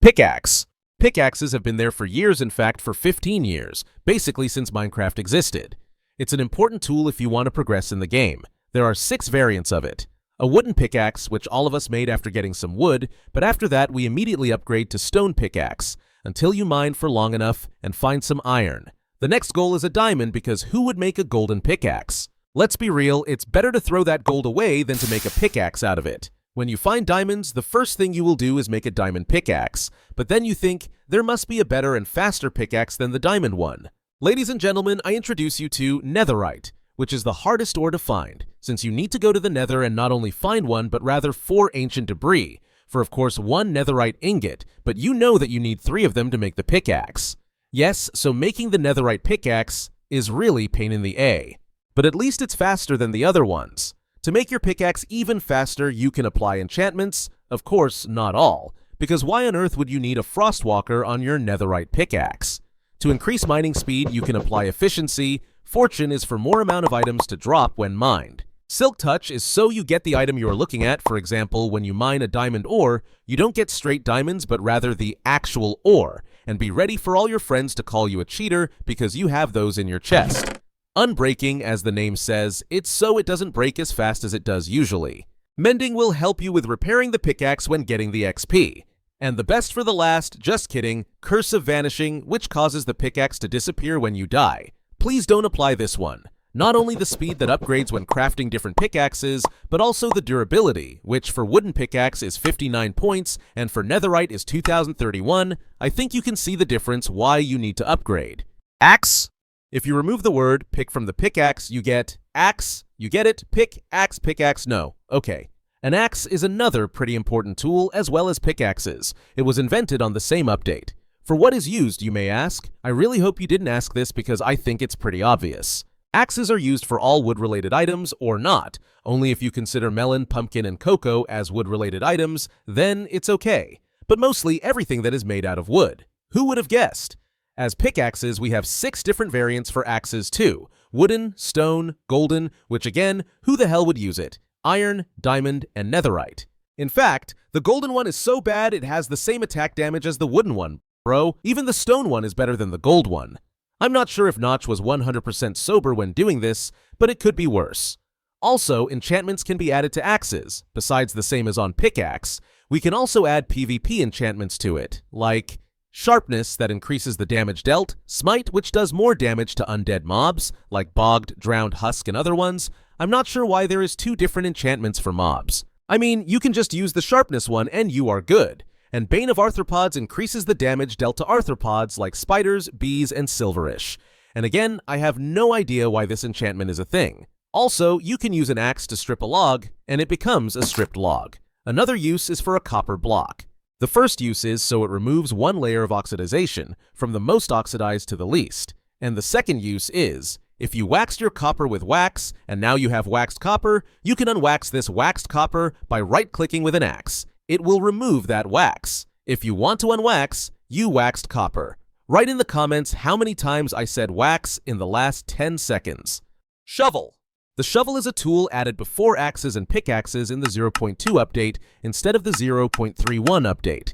Pickaxe. Pickaxes have been there for years, in fact for 15 years, basically since Minecraft existed. It's an important tool if you want to progress in the game. There are 6 variants of it. A wooden pickaxe, which all of us made after getting some wood, but after that we immediately upgrade to stone pickaxe, until you mine for long enough and find some iron. The next goal is a diamond, because who would make a golden pickaxe? Let's be real, it's better to throw that gold away than to make a pickaxe out of it. When you find diamonds, the first thing you will do is make a diamond pickaxe, but then you think, there must be a better and faster pickaxe than the diamond one. Ladies and gentlemen, I introduce you to Netherite, which is the hardest ore to find, since you need to go to the Nether and not only find one, but rather 4 ancient debris, for of course 1 Netherite ingot, but you know that you need 3 of them to make the pickaxe. Yes, so making the Netherite pickaxe is really pain in the A, but at least it's faster than the other ones. To make your pickaxe even faster, you can apply enchantments, of course not all, because why on earth would you need a frostwalker on your Netherite pickaxe? To increase mining speed, you can apply efficiency. Fortune is for more amount of items to drop when mined. Silk touch is so you get the item you are looking at. For example, when you mine a diamond ore, you don't get straight diamonds but rather the actual ore, and be ready for all your friends to call you a cheater because you have those in your chest. Unbreaking, as the name says, it's so it doesn't break as fast as it does usually. Mending will help you with repairing the pickaxe when getting the XP. And the best for the last, just kidding, Curse of Vanishing, which causes the pickaxe to disappear when you die. Please don't apply this one. Not only the speed that upgrades when crafting different pickaxes, but also the durability, which for wooden pickaxe is 59 points and for netherite is 2031. I think you can see the difference why you need to upgrade. Axe. If you remove the word pick from the pickaxe, you get axe. You get it? Pickaxe, pickaxe, no. Okay. An axe is another pretty important tool as well as pickaxes. It was invented on the same update. For what is used, you may ask? I really hope you didn't ask this because I think it's pretty obvious. Axes are used for all wood-related items or not. Only if you consider melon, pumpkin, and cocoa as wood-related items, then it's okay. But mostly everything that is made out of wood. Who would have guessed? As pickaxes, we have 6 different variants for axes too. Wooden, stone, golden, which again, who the hell would use it? Iron, diamond, and netherite. In fact, the golden one is so bad it has the same attack damage as the wooden one. Bro, even the stone one is better than the gold one. I'm not sure if Notch was 100% sober when doing this, but it could be worse. Also, enchantments can be added to axes. Besides the same as on pickaxe, we can also add PvP enchantments to it, like Sharpness, that increases the damage dealt, Smite, which does more damage to undead mobs, like Bogged, Drowned, Husk, and other ones. I'm not sure why there is 2 different enchantments for mobs. I mean, you can just use the Sharpness one and you are good. And Bane of Arthropods increases the damage dealt to arthropods like spiders, bees, and silverish. And again, I have no idea why this enchantment is a thing. Also, you can use an axe to strip a log, and it becomes a stripped log. Another use is for a copper block. The first use is so it removes 1 layer of oxidization, from the most oxidized to the least. And the second use is, if you waxed your copper with wax, and now you have waxed copper, you can unwax this waxed copper by right-clicking with an axe. It will remove that wax. If you want to unwax, you waxed copper. Write in the comments how many times I said wax in the last 10 seconds. Shovel. The shovel is a tool added before axes and pickaxes in the 0.2 update instead of the 0.31 update.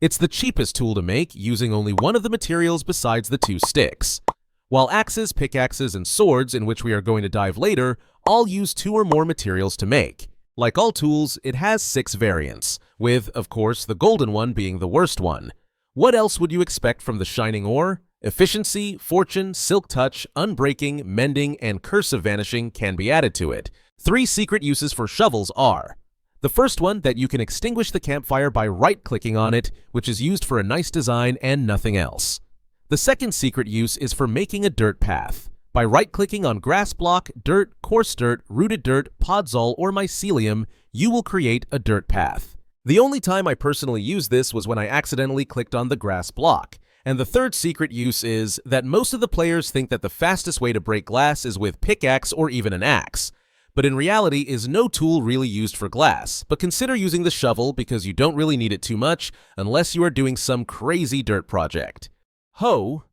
It's the cheapest tool to make, using only one of the materials besides the 2 sticks. While axes, pickaxes, and swords, in which we are going to dive later, all use 2 or more materials to make. Like all tools, it has 6 variants, with, of course, the golden one being the worst one. What else would you expect from the shining ore? Efficiency, fortune, silk touch, unbreaking, mending, and curse of vanishing can be added to it. 3 secret uses for shovels are: the first one, that you can extinguish the campfire by right-clicking on it, which is used for a nice design and nothing else. The second secret use is for making a dirt path. By right-clicking on grass block, dirt, coarse dirt, rooted dirt, podzol, or mycelium, you will create a dirt path. The only time I personally used this was when I accidentally clicked on the grass block. And the third secret use is that most of the players think that the fastest way to break glass is with pickaxe or even an axe. But in reality is no tool really used for glass, but consider using the shovel because you don't really need it too much unless you are doing some crazy dirt project. Hoe,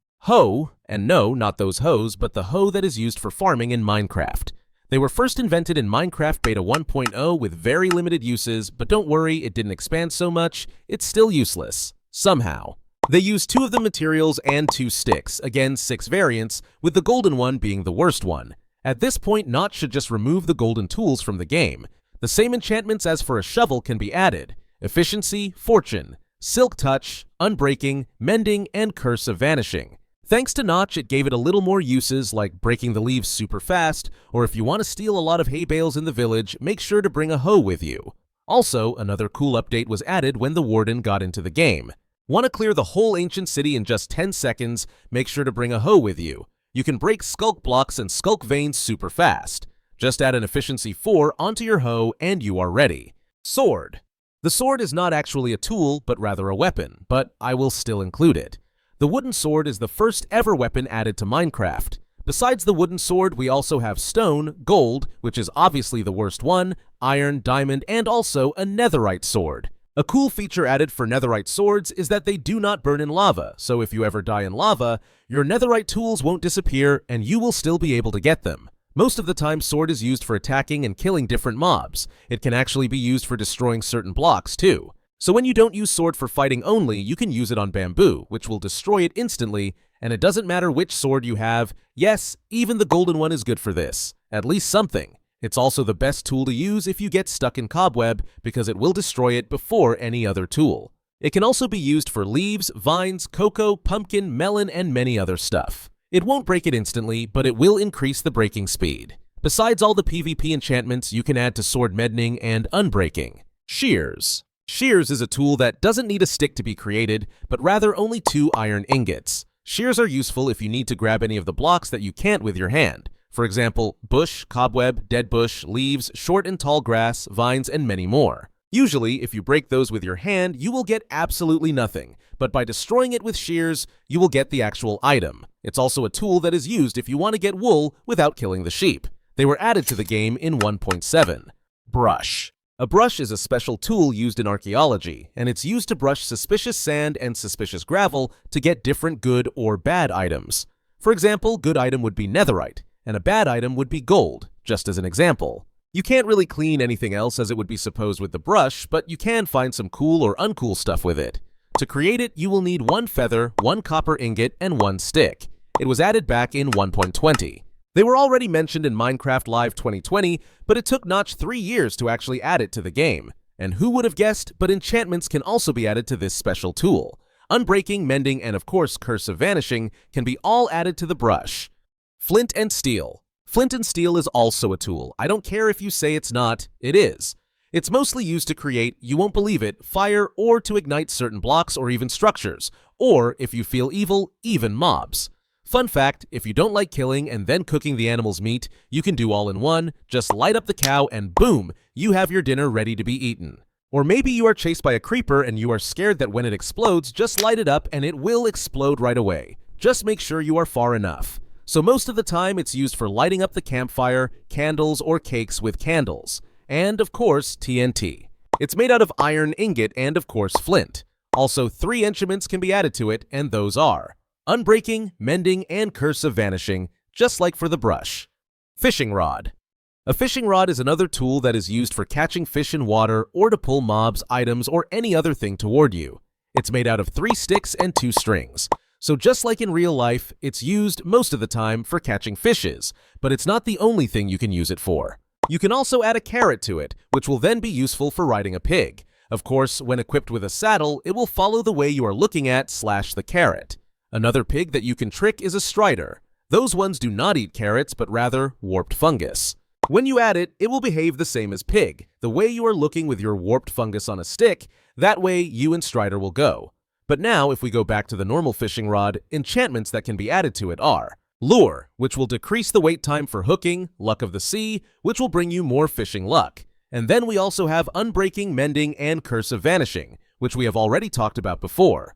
and no, not those hoes, but the hoe that is used for farming in Minecraft. They were first invented in Minecraft Beta 1.0 with very limited uses, but don't worry, it didn't expand so much, it's still useless. somehow. They use 2 of the materials and 2 sticks, again 6 variants, with the golden one being the worst one. At this point, Notch should just remove the golden tools from the game. The same enchantments as for a shovel can be added: Efficiency, Fortune, Silk Touch, Unbreaking, Mending, and Curse of Vanishing. Thanks to Notch, it gave it a little more uses like breaking the leaves super fast, or if you want to steal a lot of hay bales in the village, make sure to bring a hoe with you. Also, another cool update was added when the Warden got into the game. Want to clear the whole ancient city in just 10 seconds? Make sure to bring a hoe with you. You can break skulk blocks and skulk veins super fast. Just add an efficiency 4 onto your hoe and you are ready. Sword. The sword is not actually a tool, but rather a weapon, but I will still include it. The wooden sword is the first ever weapon added to Minecraft. Besides the wooden sword, we also have stone, gold, which is obviously the worst one, iron, diamond, and also a netherite sword. A cool feature added for netherite swords is that they do not burn in lava, so if you ever die in lava, your netherite tools won't disappear and you will still be able to get them. Most of the time, sword is used for attacking and killing different mobs. It can actually be used for destroying certain blocks too. So when you don't use sword for fighting only, you can use it on bamboo, which will destroy it instantly, and it doesn't matter which sword you have. Yes, even the golden one is good for this. At least something. It's also the best tool to use if you get stuck in cobweb, because it will destroy it before any other tool. It can also be used for leaves, vines, cocoa, pumpkin, melon, and many other stuff. It won't break it instantly, but it will increase the breaking speed. Besides all the PvP enchantments, you can add to sword mending and unbreaking. Shears. Shears is a tool that doesn't need a stick to be created, but rather only 2 iron ingots. Shears are useful if you need to grab any of the blocks that you can't with your hand. For example, bush, cobweb, dead bush, leaves, short and tall grass, vines, and many more. Usually, if you break those with your hand, you will get absolutely nothing, but by destroying it with shears, you will get the actual item. It's also a tool that is used if you want to get wool without killing the sheep. They were added to the game in 1.7. Brush. A brush is a special tool used in archaeology, and it's used to brush suspicious sand and suspicious gravel to get different good or bad items. For example, good item would be netherite, and a bad item would be gold, just as an example. You can't really clean anything else as it would be supposed with the brush, but you can find some cool or uncool stuff with it. To create it, you will need 1 feather, 1 copper ingot, and 1 stick. It was added back in 1.20. They were already mentioned in Minecraft Live 2020, but it took Notch 3 years to actually add it to the game. And who would have guessed, but enchantments can also be added to this special tool. Unbreaking, mending, and of course Curse of Vanishing can be all added to the brush. Flint and steel. Flint and steel is also a tool. I don't care if you say it's not, it is. It's mostly used to create, you won't believe it, fire or to ignite certain blocks or even structures, or if you feel evil, even mobs. Fun fact, if you don't like killing and then cooking the animal's meat, you can do all in one, just light up the cow and boom, you have your dinner ready to be eaten. Or maybe you are chased by a creeper and you are scared that when it explodes, just light it up and it will explode right away. Just make sure you are far enough. So most of the time it's used for lighting up the campfire, candles, or cakes with candles. And of course, TNT. It's made out of iron ingot and of course flint. Also 3 enchantments can be added to it, and those are Unbreaking, Mending, and Curse of Vanishing, just like for the brush. Fishing rod. A fishing rod is another tool that is used for catching fish in water or to pull mobs, items, or any other thing toward you. It's made out of 3 sticks and 2 strings. So just like in real life, it's used most of the time for catching fishes, but it's not the only thing you can use it for. You can also add a carrot to it, which will then be useful for riding a pig. Of course, when equipped with a saddle, it will follow the way you are looking at / the carrot. Another pig that you can trick is a strider. Those ones do not eat carrots, but rather warped fungus. When you add it, it will behave the same as pig, the way you are looking with your warped fungus on a stick, that way you and strider will go. But now, if we go back to the normal fishing rod, enchantments that can be added to it are Lure, which will decrease the wait time for hooking, Luck of the Sea, which will bring you more fishing luck. And then we also have Unbreaking, Mending, and Curse of Vanishing, which we have already talked about before.